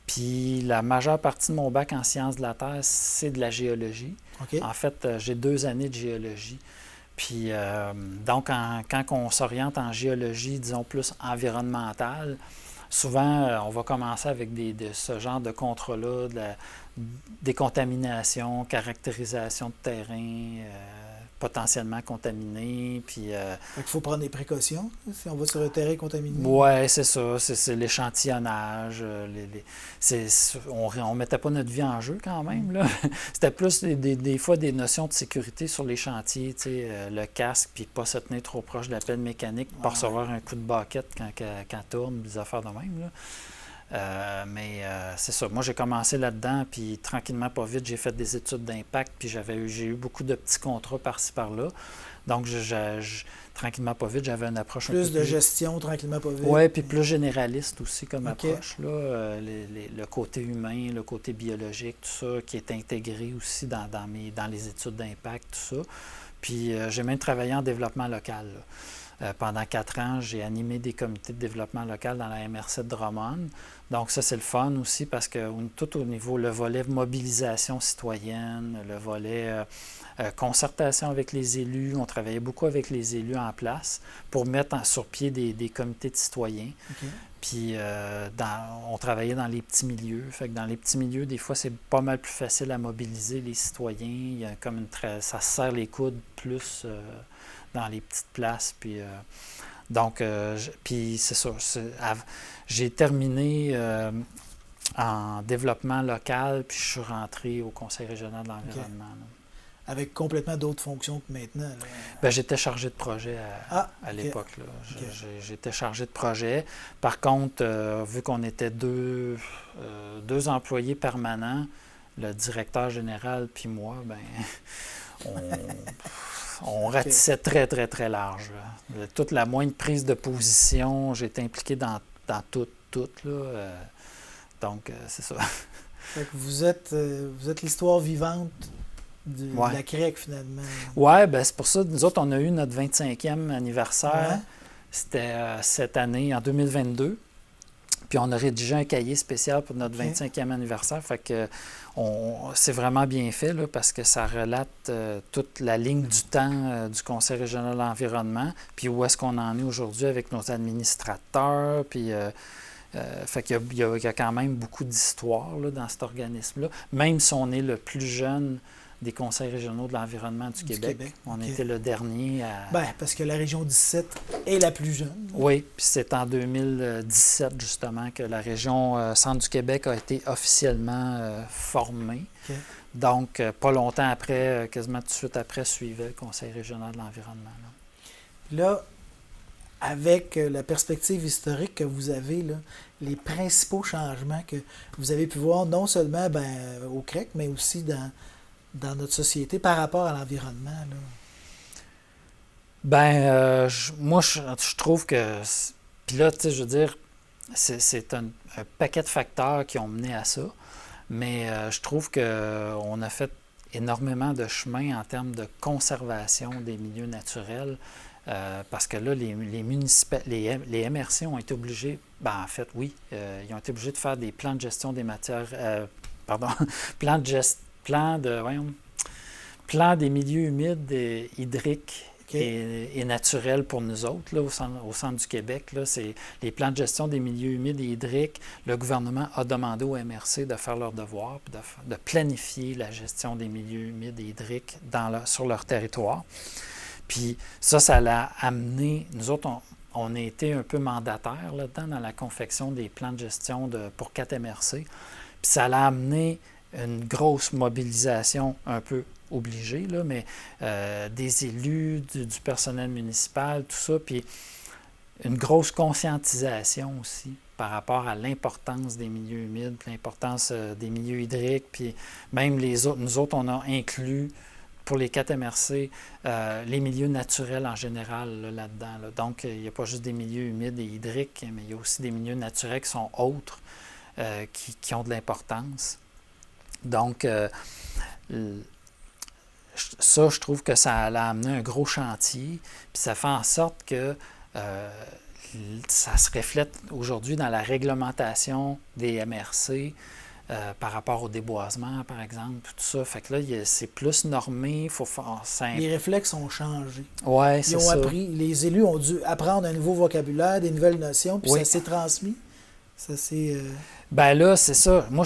Puis la majeure partie de mon bac en sciences de la Terre, c'est de la géologie. Okay. En fait, j'ai 2 années de géologie. Puis, donc, quand on s'oriente en géologie, disons plus environnementale, souvent, on va commencer avec ce genre de contrats-là, des contaminations, caractérisation de terrain, potentiellement contaminé. Puis, il faut prendre des précautions si on va sur un terrain contaminé. Oui, c'est ça. C'est l'échantillonnage. On ne mettait pas notre vie en jeu quand même. Là. C'était plus des fois des notions de sécurité sur les chantiers, le casque, puis pas se tenir trop proche de la pelle mécanique, pas recevoir un coup de baquette quand tourne, des affaires de même. Là. Mais c'est ça. Moi, j'ai commencé là-dedans, puis tranquillement, pas vite, j'ai fait des études d'impact, puis j'ai eu beaucoup de petits contrats par-ci, par-là. Donc, tranquillement, pas vite, j'avais une approche plus de gestion, tranquillement, pas vite. Oui, puis plus généraliste aussi comme approche. Là, le côté humain, le côté biologique, tout ça, qui est intégré aussi dans les études d'impact, tout ça. Puis, j'ai même travaillé en développement local. Pendant 4 ans, j'ai animé des comités de développement local dans la MRC de Drummond. Donc ça, c'est le fun aussi parce que tout au niveau, le volet mobilisation citoyenne, le volet concertation avec les élus, on travaillait beaucoup avec les élus en place pour mettre sur pied des comités de citoyens. Okay. Puis on travaillait dans les petits milieux. Fait que dans les petits milieux, des fois, c'est pas mal plus facile à mobiliser les citoyens. Il y a comme ça se serre les coudes plus dans les petites places. Puis, puis c'est ça. J'ai terminé en développement local, puis je suis rentré au Conseil régional de l'environnement. Okay. Avec complètement d'autres fonctions que maintenant. Bien, j'étais chargé de projet à l'époque. Là. J'étais chargé de projet. Par contre, vu qu'on était deux employés permanents, le directeur général puis moi, on ratissait très, très, très large. Toute la moindre prise de position, j'étais impliqué dans dans tout, là. Donc, c'est ça. Fait que vous êtes l'histoire vivante de Ouais. la CREC, finalement. Oui, ben c'est pour ça, nous autres, on a eu notre 25e anniversaire. Ouais. C'était cette année, en 2022. Puis on a rédigé un cahier spécial pour notre OK. 25e anniversaire. Fait que c'est vraiment bien fait là, parce que ça relate toute la ligne du temps du Conseil régional de l'environnement, puis où est-ce qu'on en est aujourd'hui avec nos administrateurs. Puis fait qu'il y a quand même beaucoup d'histoire là, dans cet organisme-là. Même si on est le plus jeune des conseils régionaux de l'environnement du Québec. On OK. était le dernier à... Ben, parce que la région 17 est la plus jeune. Oui, puis c'est en 2017 justement que la région Centre du Québec a été officiellement formée. OK. Donc, pas longtemps après, quasiment tout de suite après, suivait le Conseil régional de l'environnement. Là. Puis là, avec la perspective historique que vous avez, là, les principaux changements que vous avez pu voir, non seulement au CREC, mais aussi dans notre société par rapport à l'environnement, là. Moi, je trouve que... Puis là, tu sais, je veux dire, c'est un paquet de facteurs qui ont mené à ça, mais je trouve qu'on a fait énormément de chemin en termes de conservation des milieux naturels, parce que là, les MRC ont été obligés, en fait, oui, ils ont été obligés de faire des plans de gestion des matières... plan des milieux humides et hydriques et naturels pour nous autres, là, au centre du Québec. Là, c'est les plans de gestion des milieux humides et hydriques. Le gouvernement a demandé au MRC de faire leur devoir, puis de planifier la gestion des milieux humides et hydriques sur leur territoire. Puis ça l'a amené... Nous autres, on a été un peu mandataires là-dedans dans la confection des plans de gestion pour 4 MRC. Puis ça l'a amené une grosse mobilisation un peu obligée, là, mais des élus, du personnel municipal, tout ça, puis une grosse conscientisation aussi par rapport à l'importance des milieux humides, l'importance des milieux hydriques, puis même nous autres, on a inclus pour les 4 MRC, les milieux naturels en général là-dedans. Là. Donc, il n'y a pas juste des milieux humides et hydriques, mais il y a aussi des milieux naturels qui sont autres, qui ont de l'importance. Donc, ça, je trouve que ça a amené un gros chantier, puis ça fait en sorte que ça se reflète aujourd'hui dans la réglementation des MRC par rapport au déboisement, par exemple, tout ça. Fait que là, c'est plus normé. Les réflexes ont changé. Oui, c'est ça. Les élus ont dû apprendre un nouveau vocabulaire, des nouvelles notions, puis oui. Ça s'est transmis. Ça s'est... Là, c'est ça. Moi,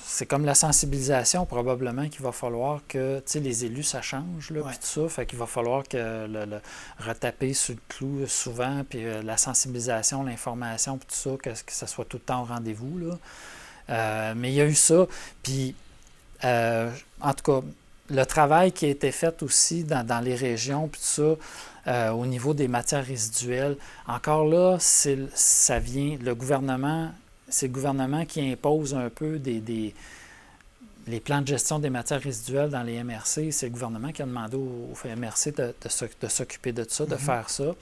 c'est comme la sensibilisation, probablement, qu'il va falloir que, tu sais, les élus, ça change, là, puis tout ça. Fait qu'il va falloir que le retaper sur le clou souvent, puis la sensibilisation, l'information, puis tout ça, que ça soit tout le temps au rendez-vous, là. Mais il y a eu ça. Puis, en tout cas, le travail qui a été fait aussi dans les régions, puis tout ça, au niveau des matières résiduelles, encore là, ça vient, c'est le gouvernement qui impose un peu les plans de gestion des matières résiduelles dans les MRC. C'est le gouvernement qui a demandé au MRC de s'occuper de ça, de faire ça.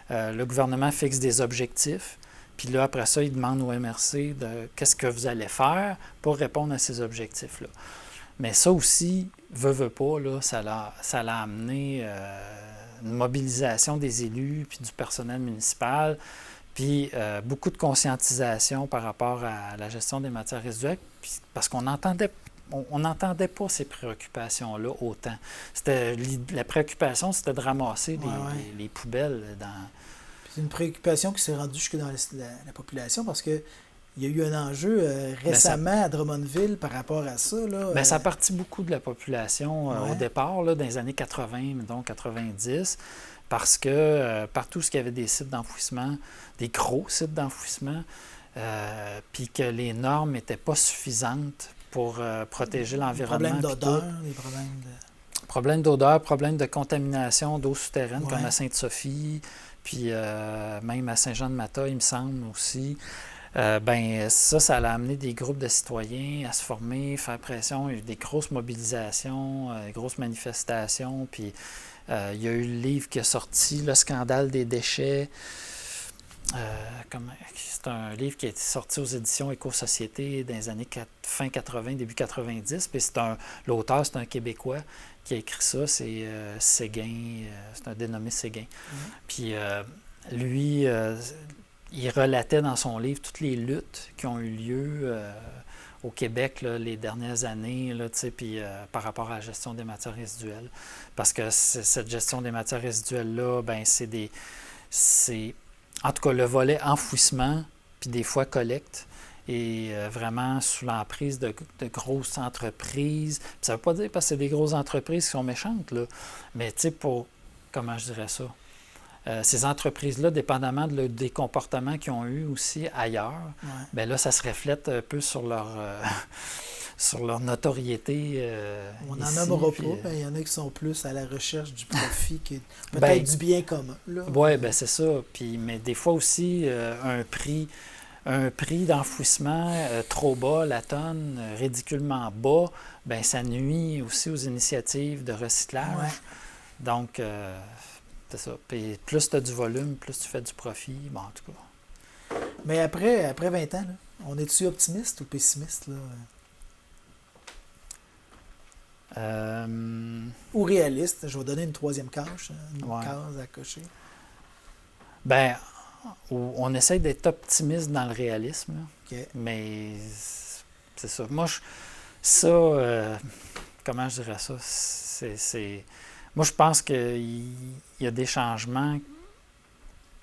Le gouvernement fixe des objectifs. Puis là, après ça, il demande au MRC qu'est-ce que vous allez faire pour répondre à ces objectifs-là. Mais ça aussi, veut pas, là, ça l'a amené une mobilisation des élus puis du personnel municipal, puis beaucoup de conscientisation par rapport à la gestion des matières résiduelles, parce qu'on n'entendait pas ces préoccupations-là autant. La préoccupation, c'était de ramasser les poubelles dans... C'est une préoccupation qui s'est rendue jusque dans la population parce qu'il y a eu un enjeu récemment à Drummondville par rapport à ça. Là, ça a parti beaucoup de la population au départ, là, dans les années 80, donc 90, parce que partout où il y avait des sites d'enfouissement, des gros sites d'enfouissement, puis que les normes n'étaient pas suffisantes pour protéger l'environnement. Problèmes d'odeur, problèmes d'odeur, problèmes de contamination d'eau souterraine, comme à Sainte-Sophie, puis même à Saint-Jean-de-Mata, il me semble aussi. Ça l'a amené des groupes de citoyens à se former, faire pression. Il y a eu des grosses mobilisations, des grosses manifestations. Puis il y a eu le livre qui est sorti, Le scandale des déchets. C'est un livre qui a été sorti aux éditions Éco-Société dans les années fin 80, début 90. Puis l'auteur, c'est un Québécois qui a écrit ça, c'est Séguin, c'est un dénommé Séguin. Puis lui, il relatait dans son livre toutes les luttes qui ont eu lieu au Québec là, les dernières années, là, puis par rapport à la gestion des matières résiduelles. Parce que cette gestion des matières résiduelles-là, ben c'est en tout cas le volet enfouissement, puis des fois collecte, et vraiment sous l'emprise de grosses entreprises. Puis ça ne veut pas dire parce que c'est des grosses entreprises qui sont méchantes, là, mais tu sais, comment je dirais ça? Ces entreprises-là, dépendamment des comportements qu'ils ont eus aussi ailleurs, bien là, ça se reflète un peu sur leur notoriété. On n'en nommera pas, mais il y en a qui sont plus à la recherche du profit que peut-être du bien commun. Oui, bien c'est ça. Mais des fois aussi, un prix d'enfouissement trop bas, la tonne, ridiculement bas, bien ça nuit aussi aux initiatives de recyclage. Ouais. Donc, c'est ça. Puis plus tu as du volume, plus tu fais du profit. Bon, en tout cas. Mais après 20 ans, là, on est-tu optimiste ou pessimiste? Là? Ou réaliste? Je vais donner une troisième case, case à cocher. Bien, on essaie d'être optimiste dans le réalisme. Okay. Mais c'est ça. Moi, comment je dirais ça? Moi, je pense qu'il y a des changements,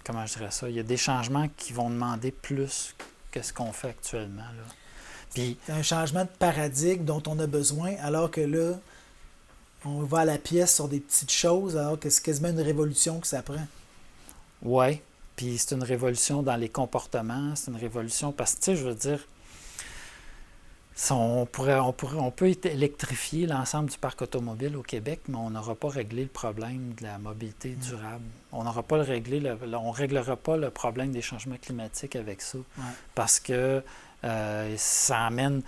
comment je dirais ça, il y a des changements qui vont demander plus que ce qu'on fait actuellement. Là. Puis, c'est un changement de paradigme dont on a besoin, alors que là, on va à la pièce sur des petites choses, alors que c'est quasiment une révolution que ça prend. Oui, puis c'est une révolution dans les comportements, c'est une révolution parce que, tu sais, je veux dire, on peut électrifier l'ensemble du parc automobile au Québec, mais on n'aura pas réglé le problème de la mobilité durable. On n'aura pas on réglera pas le problème des changements climatiques avec ça, parce que ça amène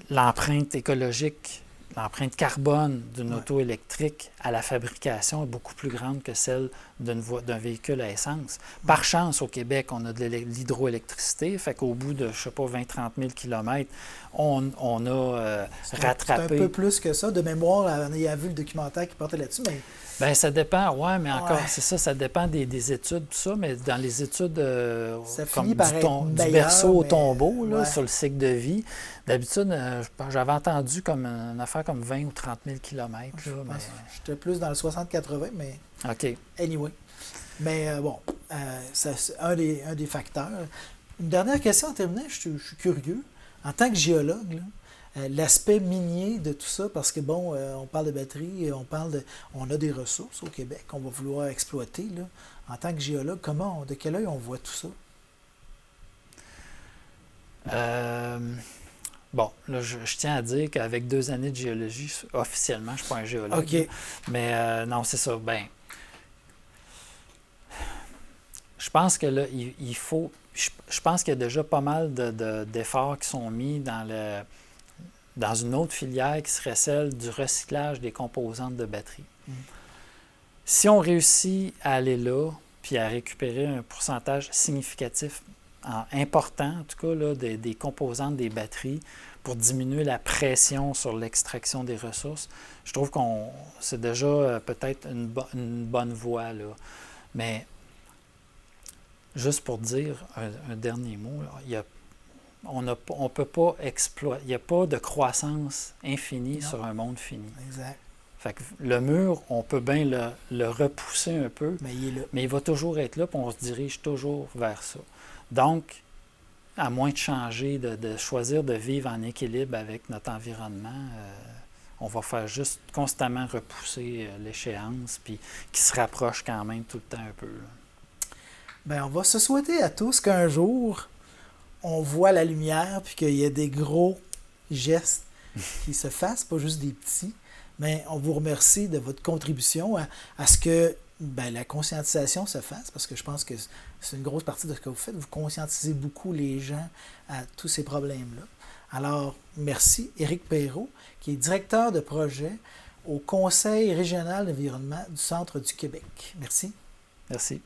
l'empreinte écologique, l'empreinte carbone d'une auto électrique à la fabrication est beaucoup plus grande que celle d'un véhicule à essence. Par chance, au Québec, on a de l'hydroélectricité, fait qu'au bout de, je sais pas, 20-30 000 km, on a rattrapé... C'est un peu plus que ça. De mémoire, on a vu le documentaire qui portait là-dessus, mais... Bien, ça dépend, mais encore, c'est ça, ça dépend des études, tout ça, mais dans les études comme du berceau au tombeau, là, sur le cycle de vie, d'habitude, j'avais entendu comme une affaire comme 20 ou 30 000 km. J'étais plus dans le 60-80, mais... OK. Anyway. Mais c'est un des facteurs. Une dernière question en terminant, je suis curieux. En tant que géologue, là, l'aspect minier de tout ça, parce que on parle de batterie, on a des ressources au Québec qu'on va vouloir exploiter. Là. En tant que géologue, de quel œil on voit tout ça? Bon, là, je tiens à dire qu'avec 2 années de géologie, officiellement, je ne suis pas un géologue. OK. Mais non, c'est ça. Ben, je pense que là, il faut... Je pense qu'il y a déjà pas mal d'efforts qui sont mis dans une autre filière qui serait celle du recyclage des composantes de batterie. Si on réussit à aller là, puis à récupérer un pourcentage significatif, important en tout cas, là, des composantes des batteries pour diminuer la pression sur l'extraction des ressources, je trouve c'est déjà peut-être une bonne voie. Là. Mais juste pour dire un dernier mot, là, on peut pas exploiter. Il n'y a pas de croissance infinie sur un monde fini. Exact. Fait que le mur, on peut bien le repousser un peu, mais il est là. Mais il va toujours être là, puis on se dirige toujours vers ça. Donc, à moins de changer, de choisir de vivre en équilibre avec notre environnement, on va faire juste constamment repousser l'échéance, puis qui se rapproche quand même tout le temps un peu. Là. Bien, on va se souhaiter à tous qu'un jour, on voit la lumière, puis qu'il y ait des gros gestes qui se fassent, pas juste des petits. Mais on vous remercie de votre contribution à ce que la conscientisation se fasse, parce que je pense que c'est une grosse partie de ce que vous faites. Vous conscientisez beaucoup les gens à tous ces problèmes-là. Alors, merci Éric Perrault, qui est directeur de projet au Conseil régional d'environnement du Centre du Québec. Merci. Merci.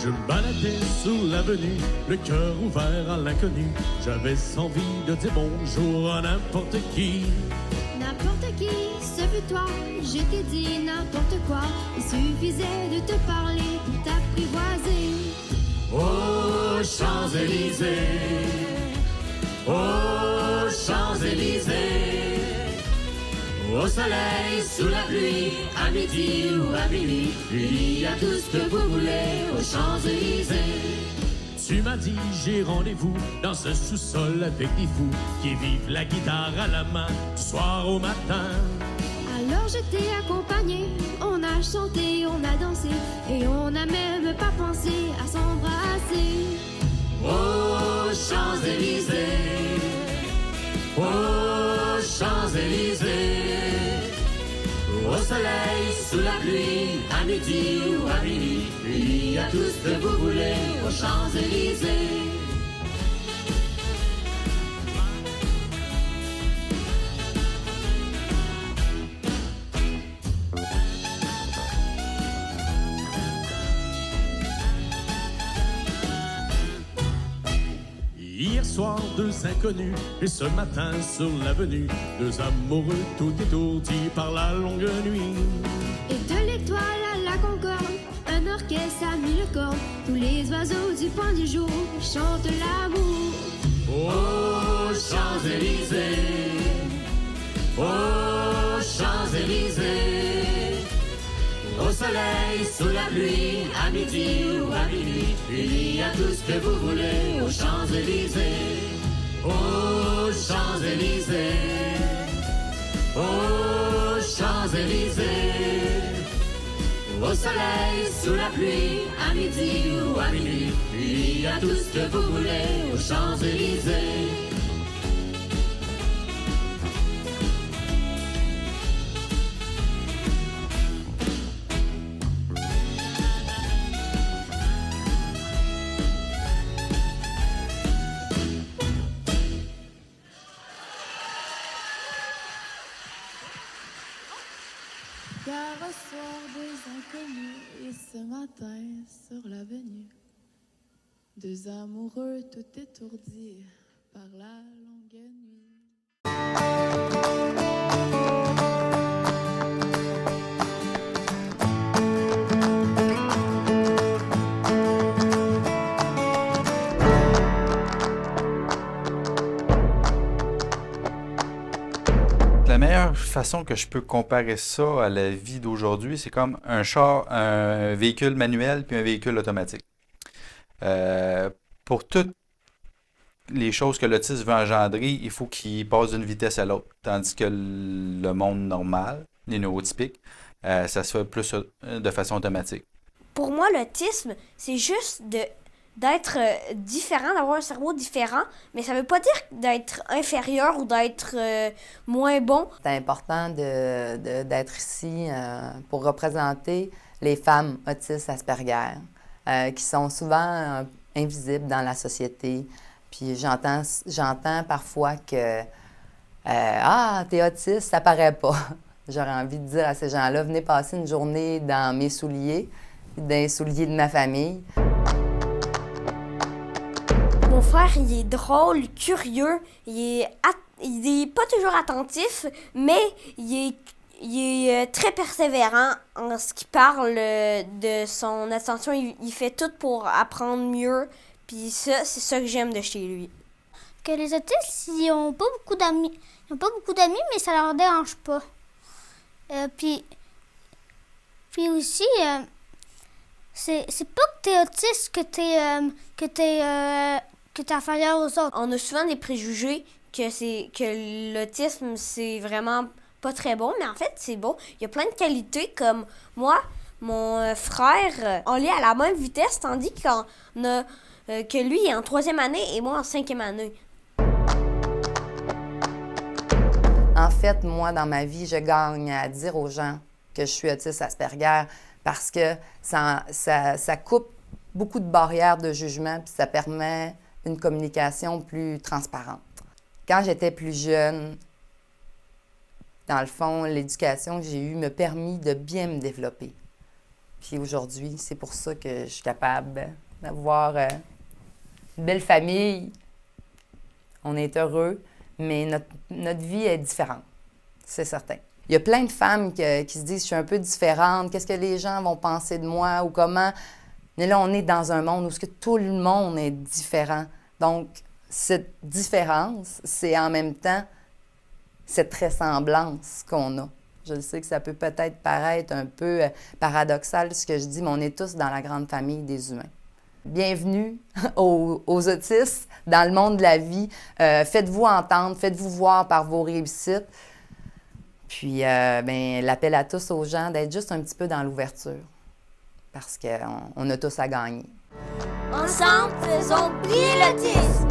Je me baladais sur l'avenue, le cœur ouvert à l'inconnu. J'avais envie de dire bonjour à n'importe qui. N'importe qui, ce fut toi, je t'ai dit n'importe quoi. Il suffisait de te parler pour t'apprivoiser. Aux Champs-Élysées, aux Champs-Élysées, au soleil, sous la pluie, à midi ou à minuit, il y a tout ce que vous voulez aux Champs-Élysées. Tu m'as dit j'ai rendez-vous dans ce sous-sol avec des fous qui vivent la guitare à la main du soir au matin. Alors je t'ai accompagné, on a chanté, on a dansé, et on n'a même pas pensé à s'embrasser. Aux Champs-Élysées, aux Champs-Élysées, au soleil, sous la pluie, à midi ou à minuit, il y a tout ce que vous voulez aux Champs-Élysées. Hier soir, deux inconnus, et ce matin sur l'avenue, deux amoureux tout étourdis par la longue nuit. Et de l'étoile à la concorde, un orchestre a mis le corps. Tous les oiseaux du point du jour chantent l'amour. Aux Champs-Élysées, aux Champs-Élysées, au soleil, sous la pluie, à midi ou à minuit, il y a tout ce que vous voulez aux Champs-Élysées, aux Champs-Élysées, aux Champs-Élysées, au soleil, sous la pluie, à midi ou à minuit, il y a tout ce que vous voulez aux Champs-Élysées. Car au soir deux inconnus et ce matin sur l'avenue, deux amoureux tout étourdis par la longue nuit. La meilleure façon que je peux comparer ça à la vie d'aujourd'hui, c'est comme un char, un véhicule manuel puis un véhicule automatique. Pour toutes les choses que l'autisme veut engendrer, il faut qu'il passe d'une vitesse à l'autre. Tandis que le monde normal, les neurotypiques, ça se fait plus de façon automatique. Pour moi, l'autisme, c'est juste d'être différent, d'avoir un cerveau différent, mais ça veut pas dire d'être inférieur ou d'être moins bon. C'est important d'être ici pour représenter les femmes autistes Asperger, qui sont souvent invisibles dans la société. Puis j'entends parfois que ah, t'es autiste, ça paraît pas. J'aurais envie de dire à ces gens-là, venez passer une journée dans mes souliers, dans les souliers de ma famille. Mon frère, il est drôle, curieux, il est pas toujours attentif, mais il est très persévérant en ce qui parle de son attention. Il fait tout pour apprendre mieux, puis ça, c'est ça que j'aime de chez lui. Que les autistes, ils ont pas beaucoup d'amis. Ils ont pas beaucoup d'amis, mais ça leur dérange pas. Puis aussi, c'est pas que t'es autiste que t'es inférieur aux autres. On a souvent des préjugés que l'autisme, c'est vraiment pas très bon, mais en fait, c'est bon. Il y a plein de qualités, comme moi, mon frère, on lit à la même vitesse, tandis qu'on a que lui est en 3e année et moi en 5e année. En fait, moi, dans ma vie, je gagne à dire aux gens que je suis autiste Asperger parce que ça coupe beaucoup de barrières de jugement puis ça permet une communication plus transparente. Quand j'étais plus jeune, dans le fond, l'éducation que j'ai eue m'a permis de bien me développer. Puis aujourd'hui, c'est pour ça que je suis capable d'avoir une belle famille. On est heureux, mais notre vie est différente, c'est certain. Il y a plein de femmes qui se disent « je suis un peu différente, qu'est-ce que les gens vont penser de moi ou comment ». Mais là, on est dans un monde où tout le monde est différent. Donc, cette différence, c'est en même temps cette ressemblance qu'on a. Je sais que ça peut peut-être paraître un peu paradoxal ce que je dis, mais on est tous dans la grande famille des humains. Bienvenue aux autistes dans le monde de la vie. Faites-vous entendre, faites-vous voir par vos réussites. Puis, l'appel à tous aux gens d'être juste un petit peu dans l'ouverture. Parce qu'on a tous à gagner. Ensemble, faisons briller l'autisme!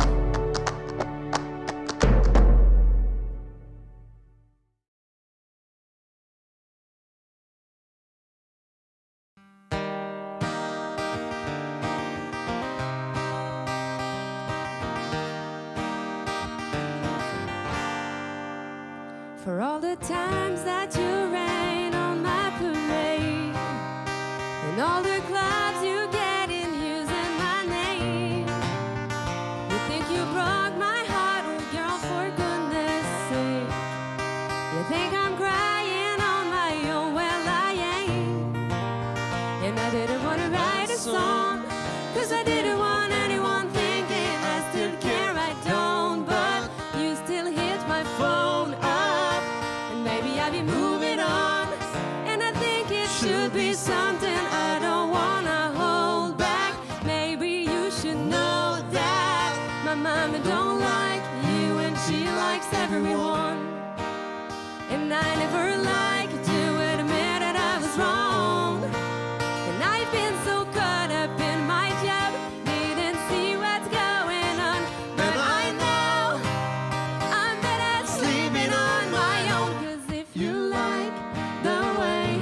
For all the times that you rain on my parade, and all the clubs you get in using my name. You think you broke my heart, oh girl, for goodness sake. You think I'm crying on my own, well I ain't. And I didn't want to write a song, 'cause I didn't want anyone thinking I still care, I don't. But you still hit my phone up, and maybe I'll be moving on. And I think it should be something I don't wanna hold back. Maybe you should know that my mama don't like you and she likes everyone. And I never liked to admit that I was wrong. And I've been so caught up in my job, didn't see what's going on. But I know I'm better at sleeping on my own. 'Cause if you like the way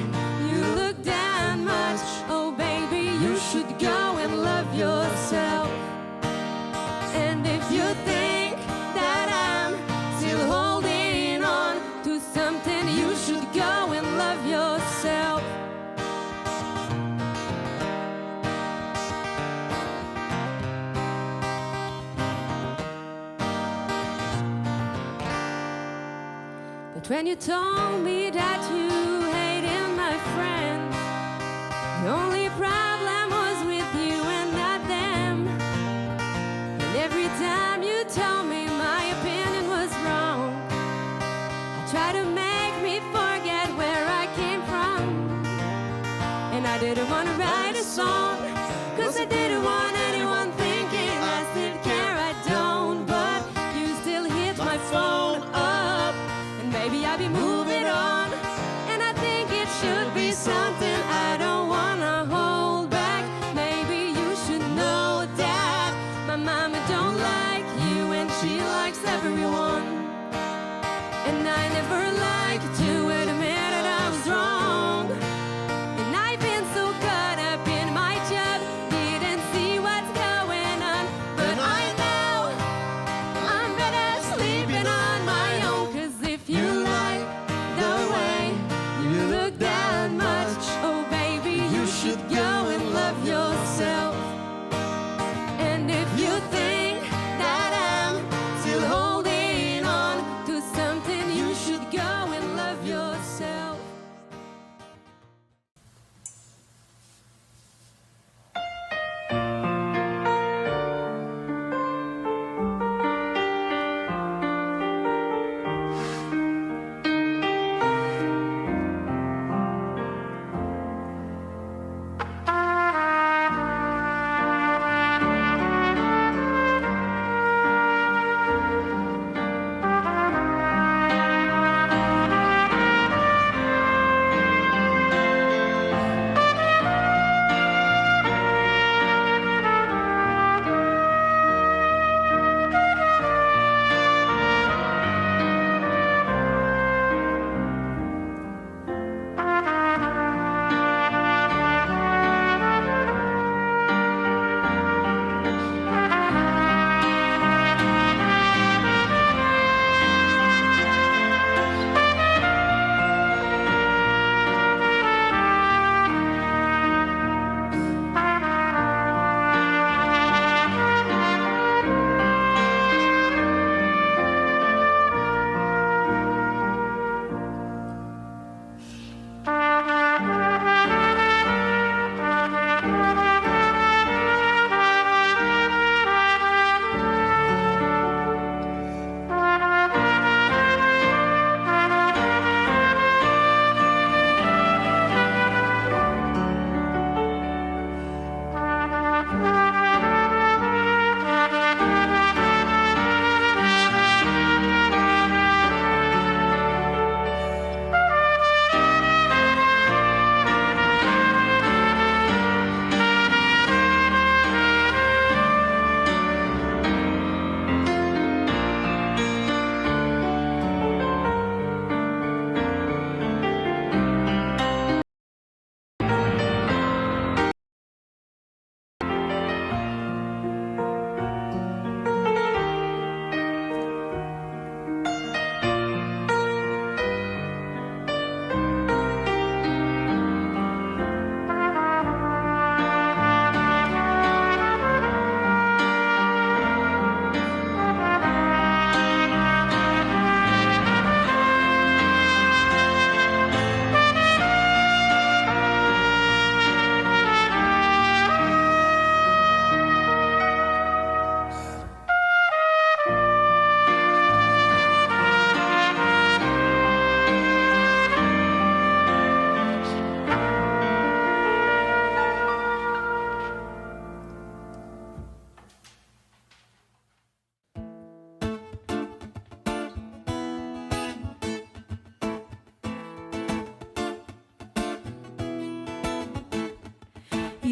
you look that much, oh baby, you should go and love yourself. And if you think that I'm still holding on to something, you should go and love yourself. But when you told me that you hated my friends, the only problem was with you and not them. And every time you told me my opinion was wrong, I tried to make me forget where I came from. And I didn't want to write a song, 'cause I didn't want anyone thinking I still care, I don't. But you still hit my phone up, and maybe I'll be moving on. And I think it should be something I don't wanna hold back. Maybe you should know that my mama don't like you and she likes everyone. And I never liked to admit that I was wrong. And I've been so caught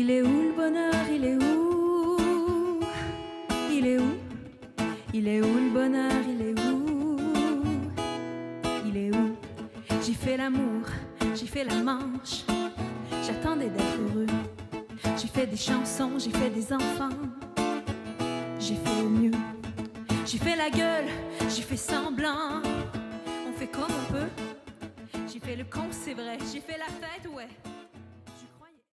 Il est où le bonheur? Il est où? Il est où? Il est où le bonheur? Il est où? Il est où? J'ai fait l'amour, j'ai fait la manche, j'attendais d'être heureux. J'ai fait des chansons, j'ai fait des enfants, j'ai fait au mieux. J'ai fait la gueule, j'ai fait semblant, on fait comme on peut. J'ai fait le con, c'est vrai, j'ai fait la fête, ouais.